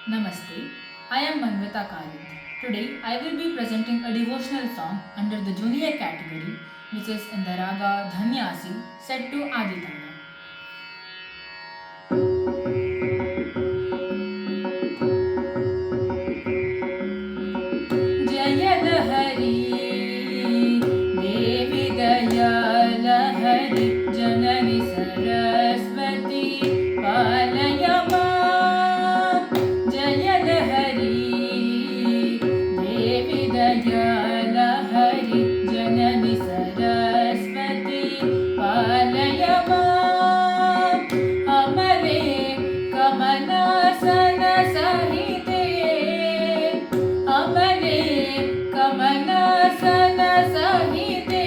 Namaste, I am Manvita Khalid. Today I will be presenting a devotional song under the junior category which is in the raga Dhanyasi set to Aditana. Jaya Lahari Devi Dayalahari Janani Saraswati Palayama Jaya Lahari Devi Dayalahari Janani Saraswati Palayama Amare Kamalasana Sahite Amare ಕಮಲಾಸನ ಸಹಿತೆ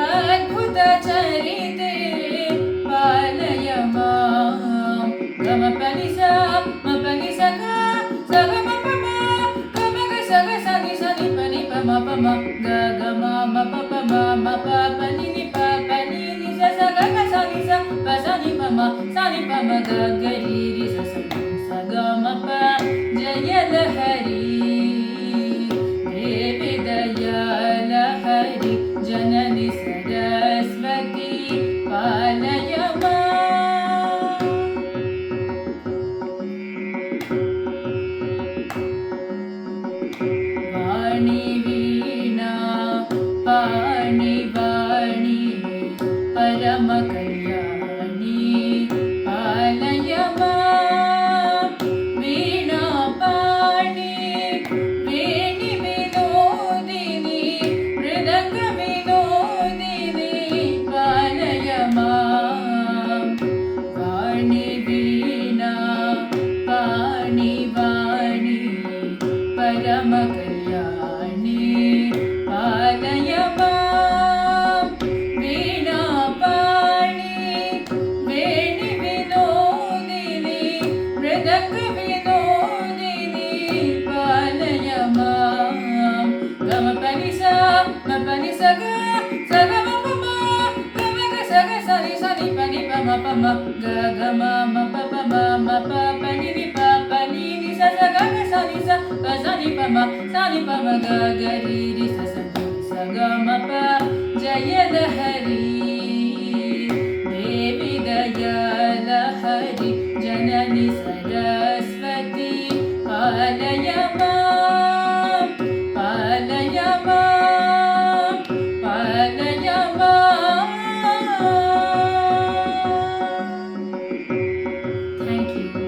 ಅದ್ಭುತ ಚರಿತೆ ಪಾಲಯ ಮಾಂ ಗಮ ಪನಿ ಸ ಮ ಪನಿ ಸ ಗ ಸ ಗ ಮ ಪ ಮ ಗ ಮ ಗ ಸ ಗ ಸ ನಿ ಸ ನಿ ಪ ನಿ ಪ ಮ ಪ ಮ ಗ ಗ ಮ ಮ ಪ ಪ ಮ ಮ ಪ ಪ ನಿ ನಿ ಪ ಪ ನಿ ನಿ ಸ ಸ ಗ ಗ ಸ ನಿ ಸ ಪ ಸ ನಿ ಪ ಮ ಸ ನಿ ಪ ಮ ಗ ಗ ರಿ ರಿ ಸ ಸ ಸ ಗ ಮ ಪ ಜಯ ಲಹರಿ देवी दयालहरि जननि सरस्वती पालय वाणी वीणा पाणि वाणी परम कल्याणी पालय वीणा पाणि वेणि विनोदिनी मृदंग विनोदिनी पालय मां वाणी वीणा पाणि वाणी परम कल्याणी पालय मां वीणा पाणि वेणि विनोदिनी मृदंग विनोदिनी पालय मां गम पनि सा म पनि स ग स ग म प म ग म ग स ग स नि स नि प नि प म प म ग ग म म प प म म प प नि नि प प नि नि स स ग ग स नि स प स नि प म स नि प म ग ग रि रि स स नि स ग म प जय लहरी देवी दयालहरि जननि सरस्वती पालय मां पालय मां पालय मां. Thank you.